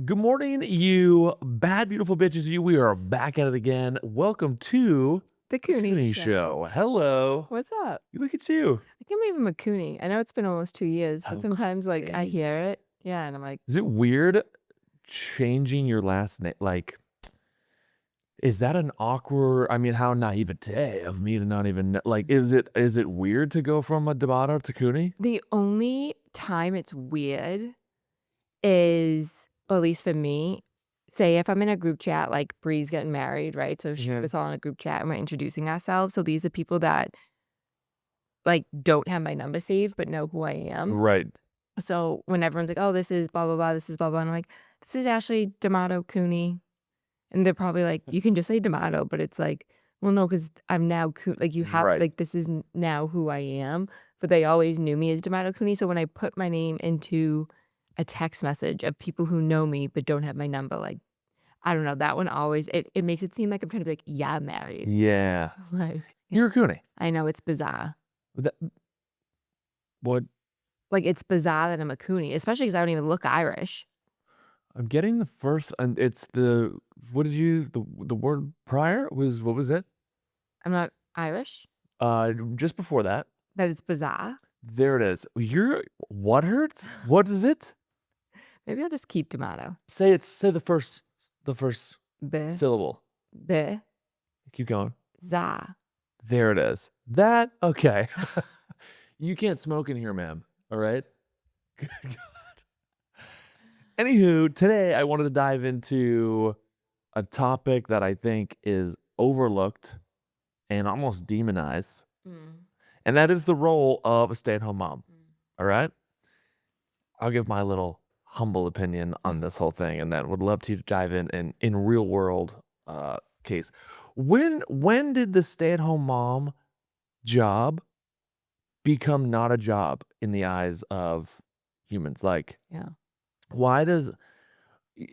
Good morning, you bad, beautiful bitches. We are back at it again. Welcome to The the Cooney Cooney Show. Show. Hello. What's up? Look at you. I can't believe I'm a Cooney. I know it's been almost 2 years, but How sometimes, I crazy. hear it, yeah, and I'm like, Is it weird changing your last name? Like, is that an awkward? I mean, how naivete of me to not even know. Like, is it weird to go from a D'Amato to Cooney? the only time it's weird is, or at least for me, say if I'm in a group chat, like Bree's getting married, right? So she Mhm. was all in a group chat and we're introducing ourselves. So these are people that don't have my number saved but know who I am. Right. So when everyone's like, "Oh, this is blah blah blah, this is blah blah," and I'm like, "This is Ashley D'Amato Cooney." And they're probably like, "You can just say D'Amato," but it's like, "Well, no, because 'cause I'm now you have Right. this is n now who I am," but they always knew me as D'Amato Cooney, so when I put my name into a text message of people who know me but don't have my number, I don't know, that one always it makes it seem like I'm trying to be like, "Yeah, I'm married." Yeah. Like, You're a Cooney. I know it's bizarre. That, what? Like, it's bizarre that I'm a Cooney, especially because I don't even look Irish. I'm getting the first, and it's the what did you the word prior was what was it? I'm not Irish, Just before that, but it's bizarre. there it is. You're what hurts? What is it? Maybe I'll just keep D'Amato. Say the first Be syllable. be Keep going. za. There it is. That okay. You can't smoke in here, ma'am. All right. Good God. Anywho, today I wanted to dive into a topic that I think is overlooked and almost demonized. Mm, And that is the role of a stay-at-home mom, mm. all right? I'll give my little humble opinion on this whole thing, and then would love to dive in real world, case. When did the stay-at-home mom job become not a job in the eyes of humans? Like, Yeah. why does y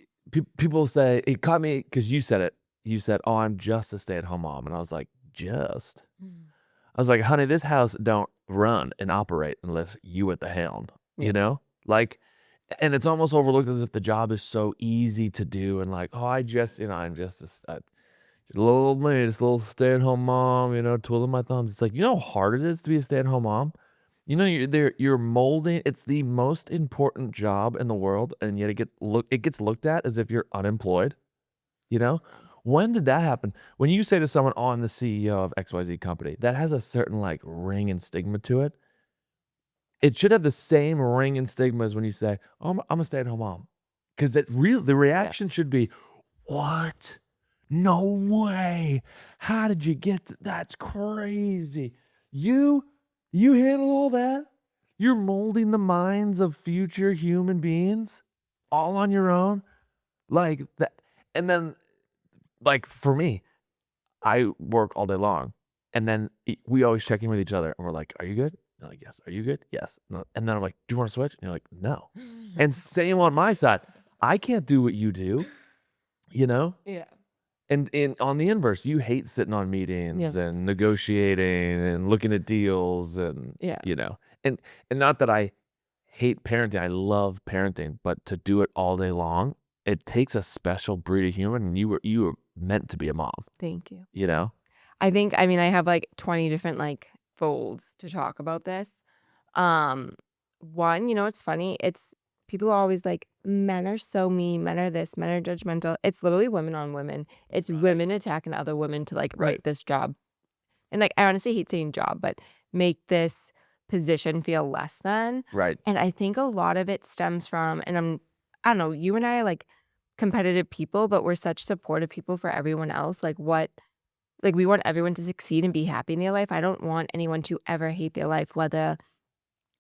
people say it caught me because you said it. You said, "Oh, I'm just a stay-at-home mom," and I was like, "Just?" Mm. I was like, "Honey, this house don't run and operate unless you at the helm," Yeah. you know? Like, and it's almost overlooked as if the job is so easy to do and like, "Oh, I'm just a little old lady, just a little stay-at-home mom, twiddling my thumbs." It's like, you know how hard it is to be a stay-at-home mom? You're molding it's the most important job in the world, and yet it gets looked at as if you're unemployed, you know? When did that happen? When you say to someone, "Oh, I'm the CEO of XYZ company," that has a certain, like, ring and stigma to it. It should have the same ring and stigma as when you say, "Oh, I'm a stay-at-home mom," 'cause the Yeah. reaction should be, "What? No way. How did you get to that's crazy. You you handle all that? You're molding the minds of future human beings all on your own?" Like, that and then, like, for me, I work all day long, and then we always check in with each other, and we're like, "Are you good?" They're like, "Yes." "Are you good?" "Yes." No, and then I'm like, "Do you wanna switch?" And you're like, "No." And same on my side. I can't do what you do, you know? Yeah. And on the inverse, you hate sitting on meetings Yeah. and negotiating and looking at deals and, Yeah. you know? And not that I hate parenting, I love parenting, but to do it all day long, it takes a special breed of human, and you were meant to be a mom, Thank you. you know? I mean, I have, 20 different, folds to talk about this. Um, One, it's funny, it's people are always like, "Men are so mean, men are this, men are judgmental." It's literally women on women. It's Right. women attacking other women to, Right. make this job and, I honestly hate saying job, but make this position feel less than, Right. and I think a lot of it stems from and I don't know, you and I are, competitive people, but we're such supportive people for everyone else, we want everyone to succeed and be happy in their life. I don't want anyone to ever hate their life, whether,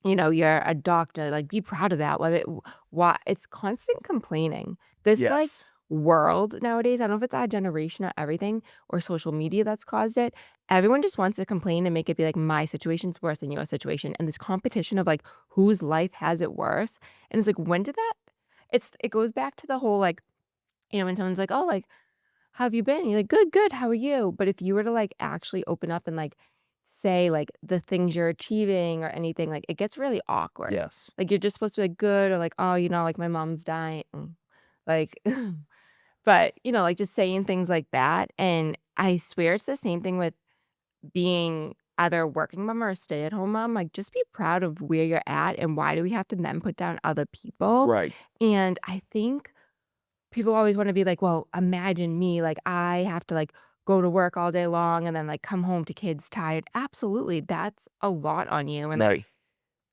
you're a doctor, be proud of that, whether why it's constant complaining. This, Yes. world nowadays, I don't know if it's our generation or everything or social media that's caused it. Everyone just wants to complain and make it be like, "My situation's worse than your situation," and this competition of, whose life has it worse, and it's like, when did that it goes back to the whole, when someone's like, "Oh, how have you been?" And you're like, "Good, good. How are you?" But if you were to actually open up and say the things you're achieving or anything, it gets really awkward. Yes. You're just supposed to be like good or "Oh, my mom's dying." Like, but, like, just saying things like that, and I swear it's the same thing with being either a working mom or a stay-at-home mom, like, just be proud of where you're at, and why do we have to then put down other people? Right. And I think people always wanna be like, "Well, imagine me, like, I have to, like, go to work all day long and then, like, come home to kids tired." Absolutely, that's a lot on you, and then Right.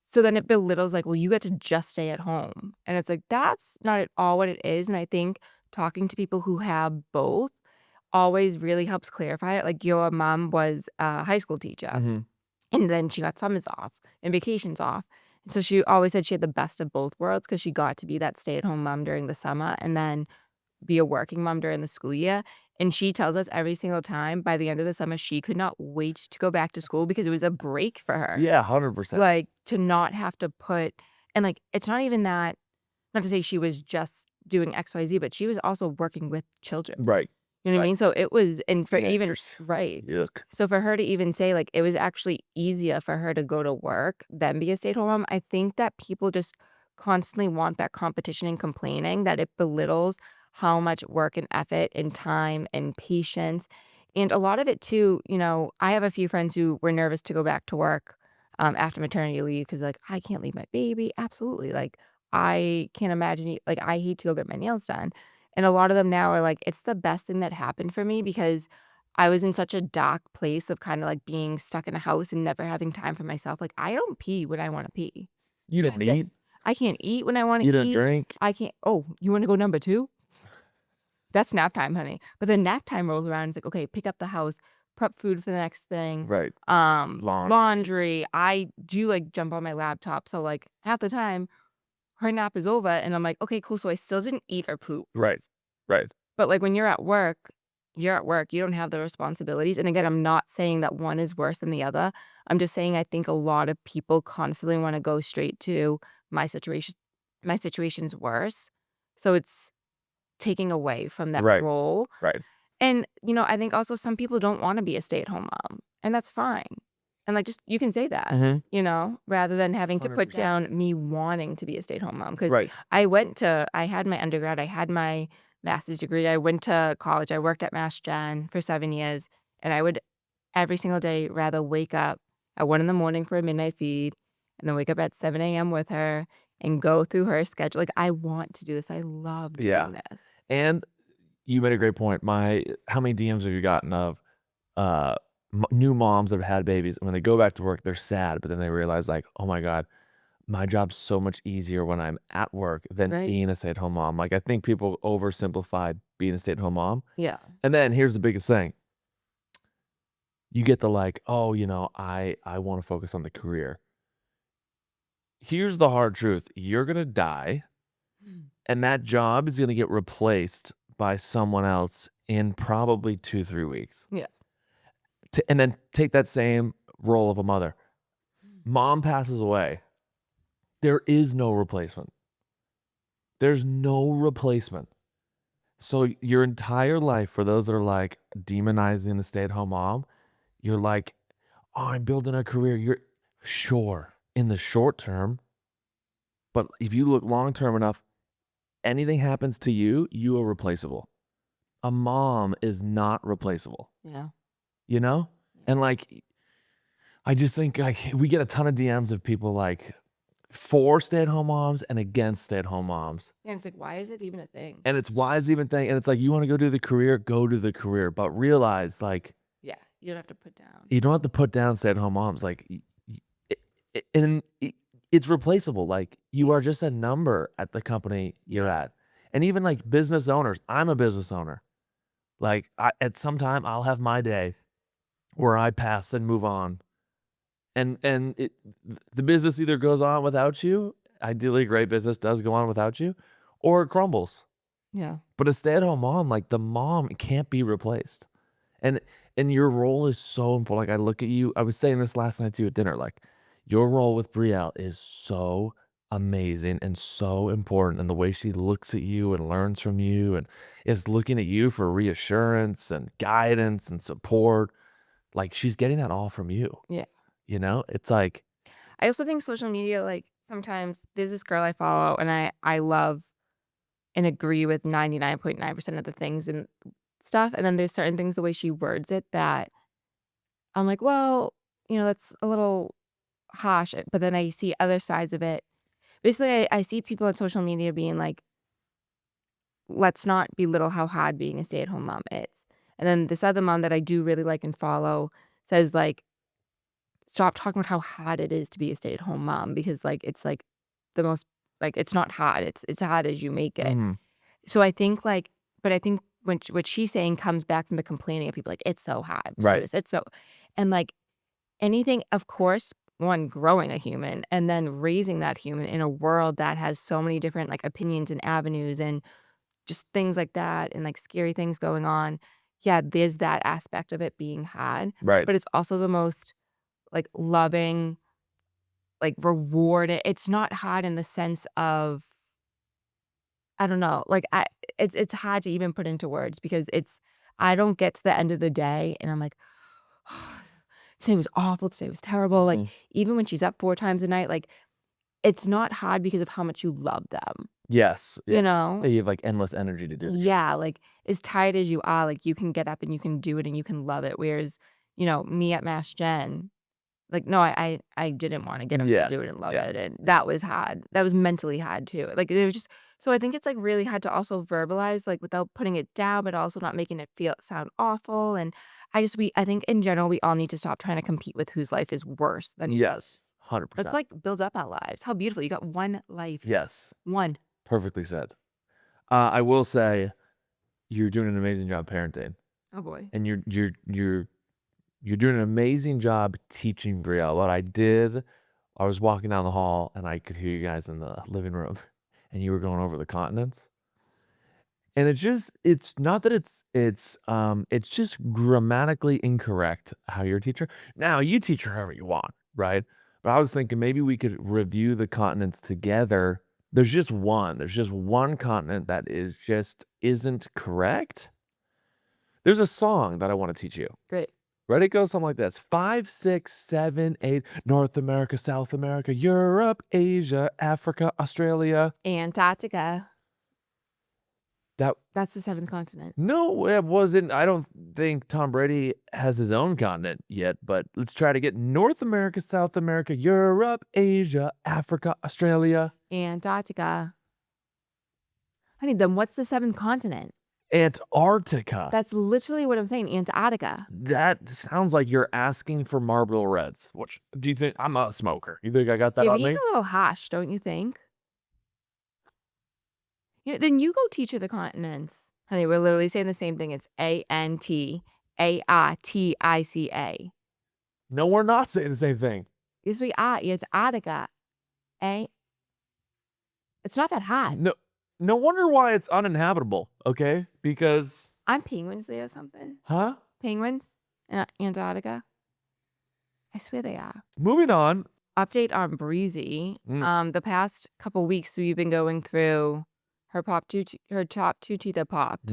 so then it belittles, like, "Well, you get to just stay at home." And it's like, that's not at all what it is, and I think talking to people who have both always really helps clarify it. Like, your mom was a high school teacher, Mhm. and then she got summers off and vacations off. And so she always said she had the best of both worlds because she got to be that stay-at-home mom during the summer and then be a working mom during the school year. And she tells us every single time by the end of the summer, she could not wait to go back to school because it was a break for her. Yeah, 100%. Like, to not have to put and, like, it's not even that not to say she was just doing XYZ, but she was also working with children. Right. You know what I Right. mean? So it was and for even Teenagers. right. Yuck. So for her to even say, like, it was actually easier for her to go to work than be a stay-at-home mom, I think that people just constantly want that competition and complaining that it belittles how much work and effort and time and patience, and a lot of it too, I have a few friends who were nervous to go back to work, after maternity leave because like, "I can't leave my baby." Absolutely, like, I can't imagine like, I hate to go get my nails done, and a lot of them now are like, "It's the best thing that happened for me because I was in such a dark place of kinda, like, being stuck in a house and never having time for myself." Like, I don't pee when I wanna pee. You To didn't this day. eat? I can't eat when I wanna You didn't eat. drink? I can't "Oh, you wanna go number 2? That's nap time, honey." But then nap time rolls around, it's like, "Okay, pick up the house, prep food for the next thing, Right. Laundry. laundry." I do, like, jump on my laptop, so, like, half the time, her nap is over, and I'm like, "Okay, cool, so I still didn't eat or poop." Right. Right. But, like, when you're at work, you're at work, you don't have the responsibilities, and again, I'm not saying that one is worse than the other. I'm just saying I think a lot of people constantly wanna go straight to my situation my situation's worse, so it's taking away from that Right. role, Right. and, I think also some people don't wanna be a stay-at-home mom, and that's fine, and, like, just you can say that, Mhm. rather than having to put 100%. down me wanting to be a stay-at-home mom. Because Right. I had my undergrad, I had my master's degree, I went to college, I worked at Mass Gen for 7 years, and I would every single day rather wake up at 1 in the morning for a midnight feed, and then wake up at 7 a.m. with her and go through her schedule. Like, I want to do this, I love Yeah. doing this. And you made a great point. How many DMs have you gotten of, uh, new moms that have had babies, and when they go back to work, they're sad, but then they realize, like, "Oh my god, my job's so much easier when I'm at work than Right. being a stay-at-home mom." Like, I think people oversimplified being a stay-at-home mom. Yeah. And then here's the biggest thing. You get the, like, "Oh, I wanna focus on the career." Here's the hard truth. You're gonna die, Mm. and that job is gonna get replaced by someone else in probably 2, 3 weeks. Yeah. And then take that same role of a mother. Mm. Mom passes away. There is no replacement. There's no replacement. So your entire life, for those that are, like, demonizing the stay-at-home mom, you're like, "Oh, I'm building a career." You're sure, in the short term, but if you look long term enough, anything happens to you, you are replaceable. A mom is not replaceable, Yeah. you know? Yeah. And, like, I just think, like, we get a ton of DMs of people, like, for stay-at-home moms and against stay-at-home moms. And it's like, why is it even a thing? And it's why is even thing and it's like, you wanna go do the career, go do the career, but realize, like, Yeah, you don't have to put down. you don't have to put down stay-at-home moms, like, and it's replaceable, like, you are just a number at the company you're Yeah. at. And even, like, business owners, I'm a business owner. Like, at some time, I'll have my day where I pass and move on, and the business either goes on without you, ideally, a great business does go on without you, or it crumbles. Yeah. But a stay-at-home mom, like, the mom can't be replaced. And and your role is so important. Like, I look at you I was saying this last night to you at dinner, like, your role with Brielle is so amazing and so important, and the way she looks at you and learns from you and is looking at you for reassurance and guidance and support, like, she's getting that all from you, Yeah. you know? It's like I also think social media, like, sometimes there's this girl I follow and I love and agree with 99.9% of the things and stuff, and then there's certain things, the way she words it, that I'm like, "Well, that's a little harsh," but then I see other sides of it. Basically, I see people on social media being like, "Let's not belittle how hard being a stay-at-home mom is." And then this other mom that I do really like and follow says, like, "Stop talking about how hard it is to be a stay-at-home mom because, like, it's, like, the most like, it's not hard. It's hard as you make it." Mhm. So I think, like but I think what she's saying comes back from the complaining of people, like, "It's so hard to do Right. this. It's so" and, like, anything of course, one, growing a human, and then raising that human in a world that has so many different, like, opinions and avenues and just things like that and, like, scary things going on. Yeah, there's that aspect of it being hard, Right. but it's also the most, like, loving, like, rewarded it's not hard in the sense of I don't know, like, it's hard to even put into words because I don't get to the end of the day and I'm like, "Today was awful, today was terrible," like, Mhm. even when she's up 4 times a night, like, it's not hard because of how much you love them, Yes. Yeah. you know? Yeah, you have, like, endless energy to do the job. Yeah, like, as tired as you are, like, you can get up and you can do it and you can love it, whereas, me at Mass Gen, like, no, I didn't wanna get up and Yeah. do it and love Yeah. it, and that was hard. That was mentally hard too. Like, it was just so I think it's, like, really hard to also verbalize, like, without putting it down, but also not making it sound awful, and I think in general, we all need to stop trying to compete with whose life is worse than each Yes. other's. Let's, 100%. like, build up our lives. How beautiful. You got 1 life. Yes. 1. Perfectly said. I will say you're doing an amazing job parenting, Oh, boy. and you're doing an amazing job teaching Brielle. What I did, I was walking down the hall, and I could hear you guys in the living room, and you were going over the continents. And it's not that it's just grammatically incorrect how you're teaching. Now, you teach her however you want, right? But I was thinking maybe we could review the continents together. There's just one continent that isn't correct. There's a song that I wanna teach you. Great. Ready? It goes something like this: 5, 6, 7, 8, North America, South America, Europe, Asia, Africa, Australia. Antarctica. That That's the 7th continent. No, it wasn't. I don't think Tom Brady has his own continent yet, but let's try to get North America, South America, Europe, Asia, Africa, Australia, Antarctica. Honey, then what's the 7th continent? Antarctica. That's literally what I'm saying, Antarctica. That sounds like you're asking for Marlboro Reds. Which do you think? I'm a smoker. You think I got that You're on being me? a little harsh, don't you think? Then you go teach her the continents. Honey, we're literally saying the same thing. It's Antarctica. No, we're not saying the same thing. Yes, we are. It's Antarctica. A It's not that hot. No, no wonder why it's uninhabitable. Okay, because Aren't penguins there or something? huh? Penguins in Antarctica? I swear they are. Moving on. Update on Breezy. Mm, The past couple weeks we've been going through her top 2 teeth that popped.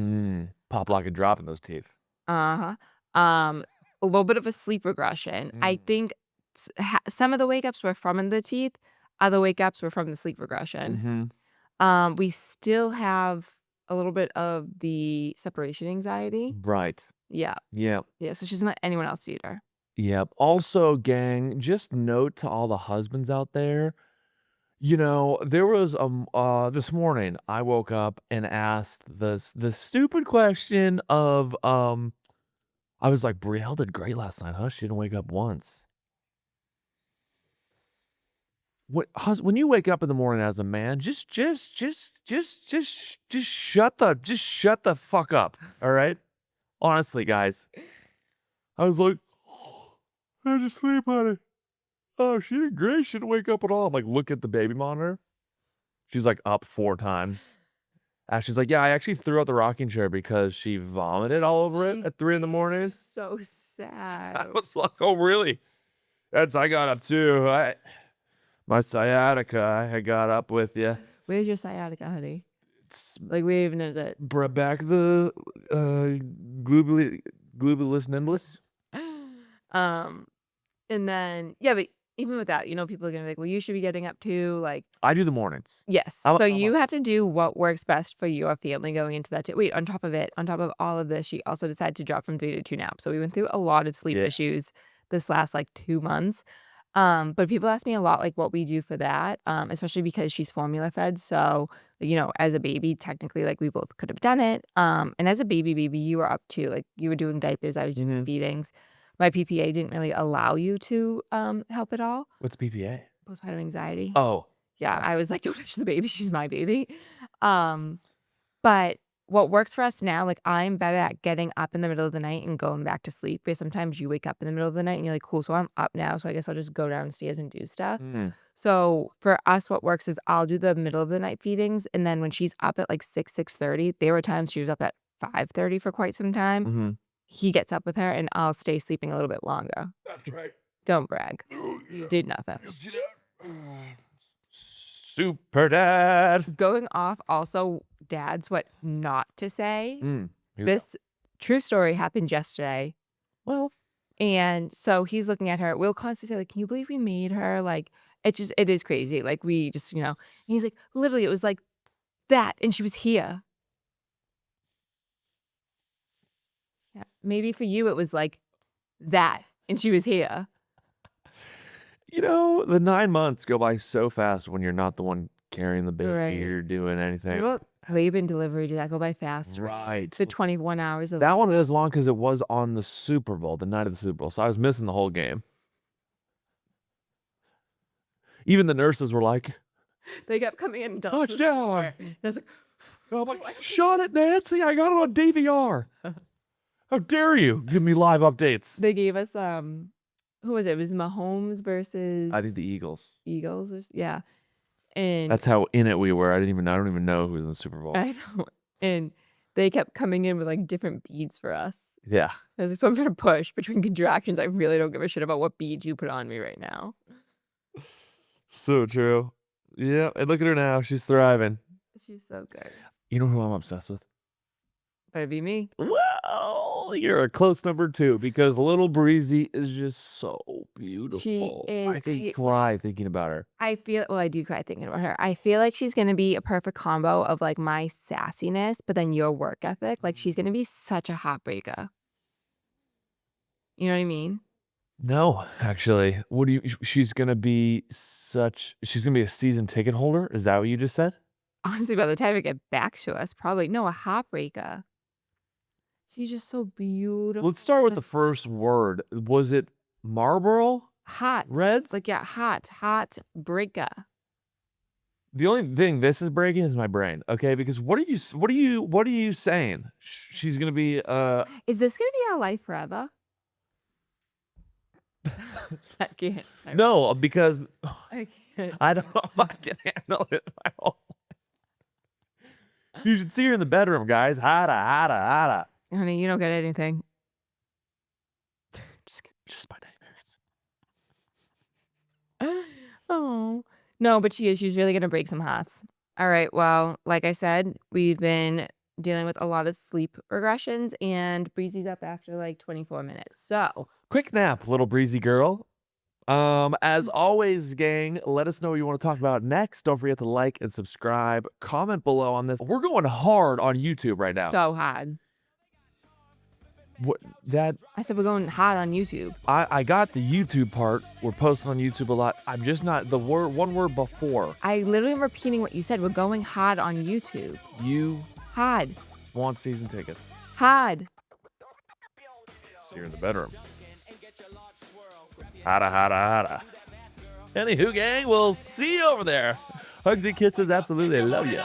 pop, lock, and drop in those teeth. Uh-huh. A little bit of a sleep regression. I Mm. think some of the wake ups were from the teeth, other wake ups were from the sleep regression. Mhm. We still have a little bit of the separation anxiety. Right. Yeah. Yep. Yeah. So she doesn't let anyone else feed her. Yep. Also, gang, just note to all the husbands out there, there was this morning I woke up and asked the stupid question of I was like, Brielle did great last night, huh? She didn't wake up once. When you wake up in the morning as a man, just shut the fuck up. All right? Honestly, guys. I was like, I just sleep, honey. Oh, she did great. She didn't wake up at all. I'm like, look at the baby monitor. She's like up 4 times. Ashley's like, yeah, I actually threw out the rocking chair because she vomited all over it She at 3 in the morning. So I sad. was like, oh, really? I got up too. My sciatica, I had got up with you. Where's your sciatica, honey? It's Like, where even is it? back the globulus nimbus. Um, and then yeah, but even with that, people are gonna be like, "Well, you should be getting up too." Like, I do the mornings. yes. I'm a So I'm a you have to do what works best for your family going into that. Wait, on top of all of this, she also decided to drop from 3 to 2 naps. So we went through a lot of sleep Yeah. issues this last like 2 months. But people ask me a lot like what we do for that, especially because she's formula fed. So, as a baby, technically, like we both could have done it. And as a baby, you were up to like you were doing diapers, I was doing Mhm. feedings. My PPA didn't really allow you to help at all. What's PPA? Postpartum anxiety. Oh, Yeah, okay. I was like, "Don't touch the baby, she's my baby." Um, but what works for us now, like, I'm better at getting up in the middle of the night and going back to sleep, because sometimes you wake up in the middle of the night and you're like, "Cool, so I'm up now, so I guess I'll just go downstairs and do stuff." Mm, So, for us, what works is I'll do the middle of the night feedings, and then when she's up at, like, 6:30, there were times she was up at 5:30 for quite some time. mhm. He gets up with her, and I'll stay sleeping a little bit longer. That's right. Don't brag. Oh, You yeah. did nothing. You see that? Super dad. Going off also dads what not to say. Here we go. This true story happened yesterday. Well, And so he's looking at her. We'll constantly say, like, can you believe we made her? Like, it is crazy. Like, we just, and he's like, literally, it was like that. And she was here. Yeah. Maybe for you, it was like that. And she was here. the 9 months go by so fast when you're not the one carrying the Right. baby or doing anything. Well, labor and delivery, did that go by fast? Right. The 21 hours of. That one is long because it was on the Super Bowl, the night of the Super Bowl. So I was missing the whole game. Even the nurses were like, They kept coming in and telling us the touchdown. score. And I was like, I'm like, shot it, Nancy. I got it on DVR. How dare you give me live updates? they gave us who was it? It was Mahomes versus I think the Eagles. Eagles yeah. And That's how in it we were. I don't even know who was in the Super Bowl. I know. And they kept coming in with like different beads for us. Yeah. I was like, so I'm trying to push between contractions. I really don't give a shit about what beads you put on me right now. So true. Yeah. And look at her now. She's thriving. She's so good. You know who I'm obsessed with? Better be me. Well, you're a close number 2 because little Breezy is just so beautiful. I could cry thinking about her. I do cry thinking about her. I feel like she's gonna be a perfect combo of like my sassiness, but then your work ethic. Like she's gonna be such a heartbreaker. You know what I mean? No, actually. What do you she's gonna be a season ticket holder? Is that what you just said? Honestly, by the time it get back to us, probably no, a heartbreaker. She's just so beautiful. Let's start with the first word. Was it Marlboro? Hot. Reds? Like, yeah, hot breaker. The only thing this is breaking is my brain, okay? Because what are you saying? She's gonna be Is this gonna be our life forever? I can't. no, because I can't. I don't know if I can handle it my whole life. You should see her in the bedroom, guys. Hada. Honey, you don't get anything. Just my nightmares. Oh. No, but she's really gonna break some hearts. All right, well, like I said, we've been dealing with a lot of sleep regressions, and Breezy's up after like 24 minutes. So Quick nap, little breezy girl. As always, gang, let us know what you want to talk about next. Don't forget to like and subscribe. Comment below on this. We're going hard on YouTube right now. so hard. What that I said we're going hot on YouTube. I got the YouTube part. We're posting on YouTube a lot. I'm just not the one word before. I literally am repeating what you said. We're going hard on YouTube. You Hard. want season tickets. Hard. See you in the bedroom. Hada. Anywho, gang, we'll see you over there. Hugs and kisses, absolutely. Love you.